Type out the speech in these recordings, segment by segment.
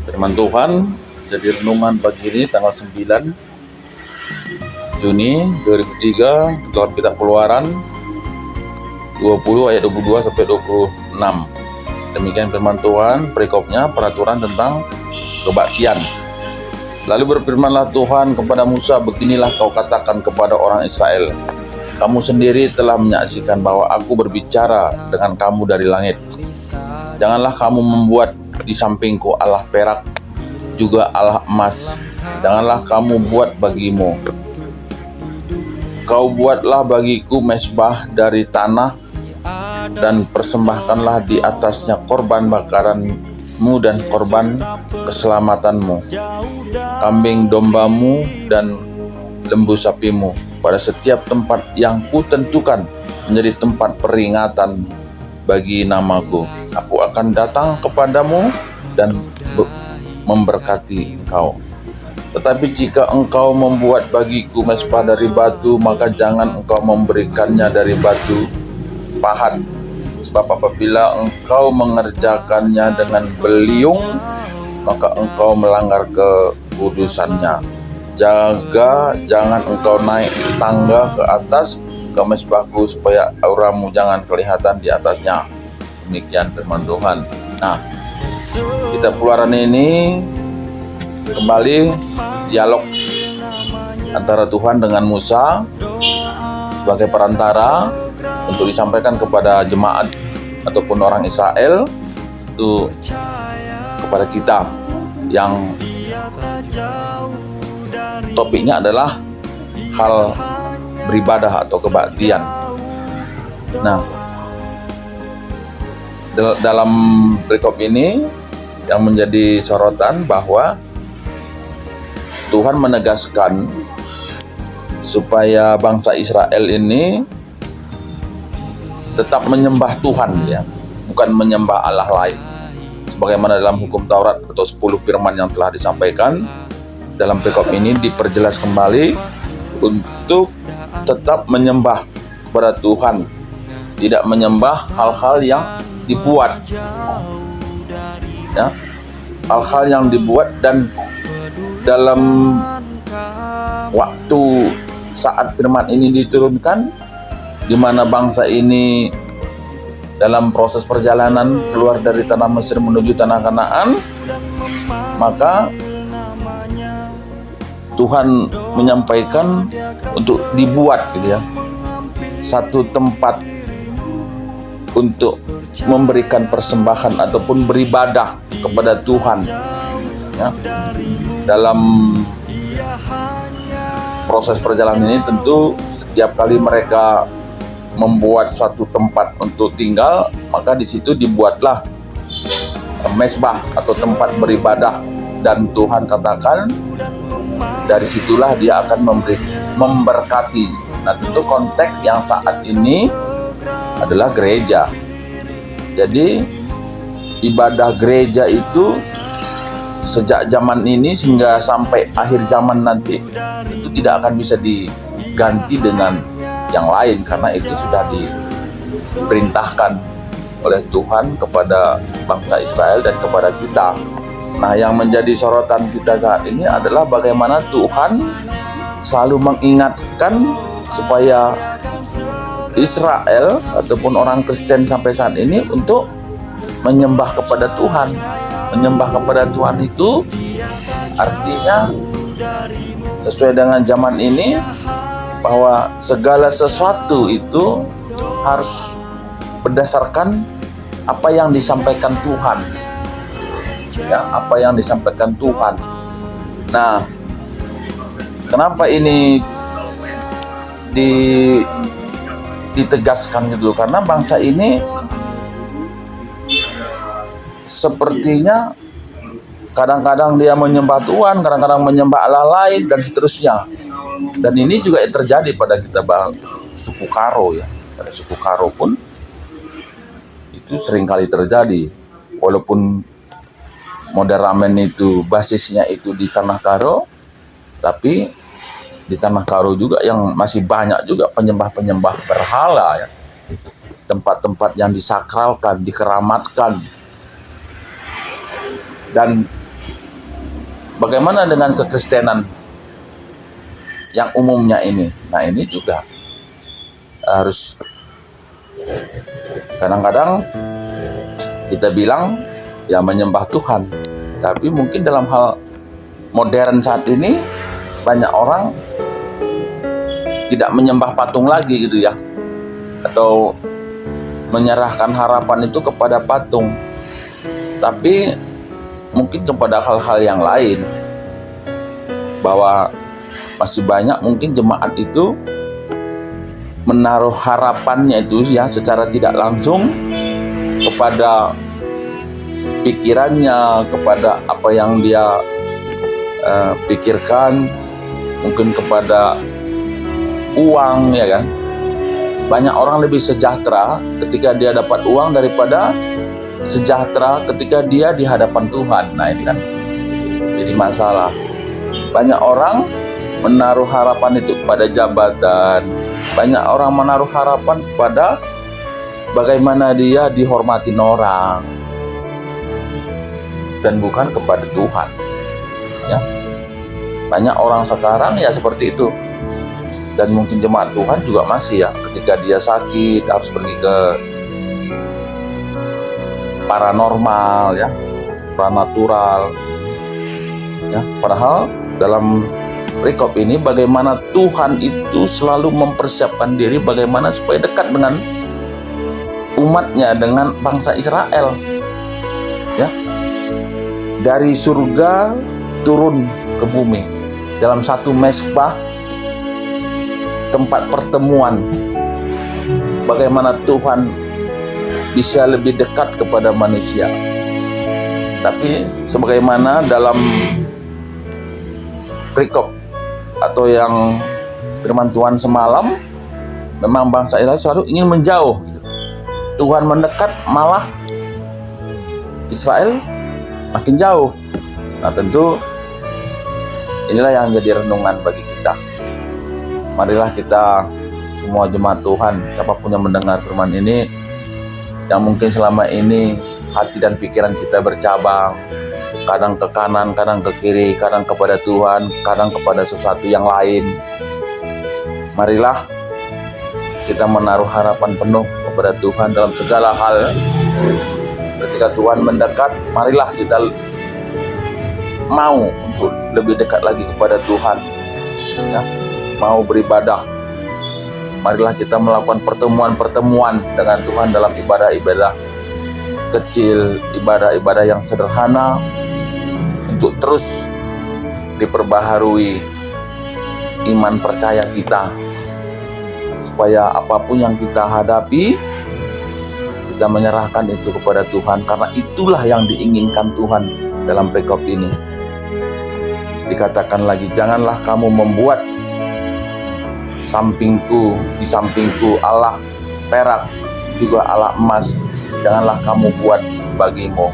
Firman Tuhan jadi renungan pagi ini tanggal 9 Juni 2003 dalam kitab Keluaran 20 ayat 22 sampai 26. Demikian firman Tuhan, perikopnya peraturan tentang kebaktian. Lalu berfirmanlah Tuhan kepada Musa, beginilah kau katakan kepada orang Israel, kamu sendiri telah menyaksikan bahwa aku berbicara dengan kamu dari langit. Janganlah kamu membuat di sampingku Allah perak, juga Allah emas. Janganlah kamu buat bagimu. Kau buatlah bagiku mezbah dari tanah, dan persembahkanlah di atasnya korban bakaranmu dan korban keselamatanmu, kambing dombamu dan lembu sapimu, pada setiap tempat yang kutentukan menjadi tempat peringatan bagi namaku. Aku akan datang kepadamu dan memberkati engkau. Tetapi jika engkau membuat bagiku mezbah dari batu, maka jangan engkau memberikannya dari batu pahat, sebab apabila engkau mengerjakannya dengan beliung, maka engkau melanggar kekudusannya. Jangan engkau naik tangga ke atas ke mezbahku, supaya auramu jangan kelihatan di atasnya. Demikian firman Tuhan. Nah, kitab Keluaran ini kembali dialog antara Tuhan dengan Musa sebagai perantara untuk disampaikan kepada jemaat ataupun orang Israel, itu kepada kita, yang topiknya adalah hal beribadah atau kebaktian. Nah, dalam perikop ini yang menjadi sorotan bahwa Tuhan menegaskan supaya bangsa Israel ini tetap menyembah Tuhan, ya, bukan menyembah Allah lain. Sebagaimana dalam hukum Taurat atau 10 firman yang telah disampaikan, dalam perikop ini diperjelas kembali untuk tetap menyembah kepada Tuhan, tidak menyembah hal-hal yang dibuat, ya, hal-hal yang dibuat. Dan dalam waktu saat firman ini diturunkan, di mana bangsa ini dalam proses perjalanan keluar dari tanah Mesir menuju tanah Kanaan, maka Tuhan menyampaikan untuk dibuat, gitu ya, satu tempat untuk memberikan persembahan ataupun beribadah kepada Tuhan, ya. Dalam proses perjalanan ini tentu setiap kali mereka membuat suatu tempat untuk tinggal, maka di situ dibuatlah mezbah atau tempat beribadah, dan Tuhan katakan dari situlah Dia akan memberkati. Nah, tentu konteks yang saat ini adalah gereja. Jadi ibadah gereja itu sejak zaman ini hingga sampai akhir zaman nanti itu tidak akan bisa diganti dengan yang lain, karena itu sudah diperintahkan oleh Tuhan kepada bangsa Israel dan kepada kita. Nah, yang menjadi sorotan kita saat ini adalah bagaimana Tuhan selalu mengingatkan supaya Israel ataupun orang Kristen sampai saat ini untuk menyembah kepada Tuhan. Menyembah kepada Tuhan itu artinya sesuai dengan zaman ini, bahwa segala sesuatu itu harus berdasarkan apa yang disampaikan Tuhan, ya, apa yang disampaikan Tuhan. Nah, kenapa ini ditegaskan gitu? Karena bangsa ini sepertinya kadang-kadang dia menyembah Tuhan, kadang-kadang menyembah Allah lain, dan seterusnya. Dan ini juga terjadi pada kita suku Karo, ya. Pada suku Karo pun itu seringkali terjadi. Walaupun model ramen itu basisnya itu di tanah Karo, tapi di tanah Karo juga yang masih banyak juga penyembah-penyembah berhala, ya. Tempat-tempat yang disakralkan, dikeramatkan. Dan bagaimana dengan kekristenan yang umumnya ini? Nah, ini juga harus, kadang-kadang kita bilang ya menyembah Tuhan, tapi mungkin dalam hal modern saat ini banyak orang tidak menyembah patung lagi gitu ya, atau menyerahkan harapan itu kepada patung, tapi mungkin kepada hal-hal yang lain. Bahwa masih banyak mungkin jemaat itu menaruh harapannya itu ya secara tidak langsung kepada pikirannya, kepada apa yang dia pikirkan, mungkin kepada uang, ya kan. Banyak orang lebih sejahtera ketika dia dapat uang daripada sejahtera ketika dia di hadapan Tuhan. Nah, ini kan jadi masalah. Banyak orang menaruh harapan itu pada jabatan, banyak orang menaruh harapan pada bagaimana dia dihormatin orang, dan bukan kepada Tuhan. Ya, banyak orang sekarang ya seperti itu, dan mungkin jemaat Tuhan juga masih ya, ketika dia sakit harus pergi ke paranormal ya, pranatural ya. Padahal dalam perikop ini bagaimana Tuhan itu selalu mempersiapkan diri bagaimana supaya dekat dengan umatnya, dengan bangsa Israel ya, dari surga turun ke bumi dalam satu mesbah, tempat pertemuan. Bagaimana Tuhan bisa lebih dekat kepada manusia. Tapi sebagaimana dalam perikop atau yang firman Tuhan semalam, memang bangsa Israel selalu ingin menjauh. Tuhan mendekat, malah Israel makin jauh. Nah, tentu inilah yang jadi renungan bagi kita. Marilah kita semua jemaat Tuhan, siapapun yang mendengar firman ini, yang mungkin selama ini hati dan pikiran kita bercabang, kadang ke kanan, kadang ke kiri, kadang kepada Tuhan, kadang kepada sesuatu yang lain. Marilah kita menaruh harapan penuh kepada Tuhan dalam segala hal. Ketika Tuhan mendekat, marilah kita mau untuk lebih dekat lagi kepada Tuhan ya, mau beribadah. Marilah kita melakukan pertemuan-pertemuan dengan Tuhan dalam ibadah-ibadah kecil, ibadah-ibadah yang sederhana, untuk terus diperbaharui iman percaya kita, supaya apapun yang kita hadapi, kita menyerahkan itu kepada Tuhan, karena itulah yang diinginkan Tuhan dalam perikop ini. Dikatakan lagi, janganlah kamu membuat di sampingku Allah perak, juga Allah emas, janganlah kamu buat bagimu,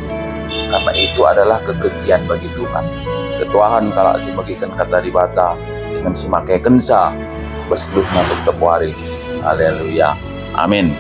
karena itu adalah kekejian bagi Tuhan. Ketuahan kalau si bagikan kata dibata dengan si makai kensa, besluh untuk tepuari. Haleluya. Amin.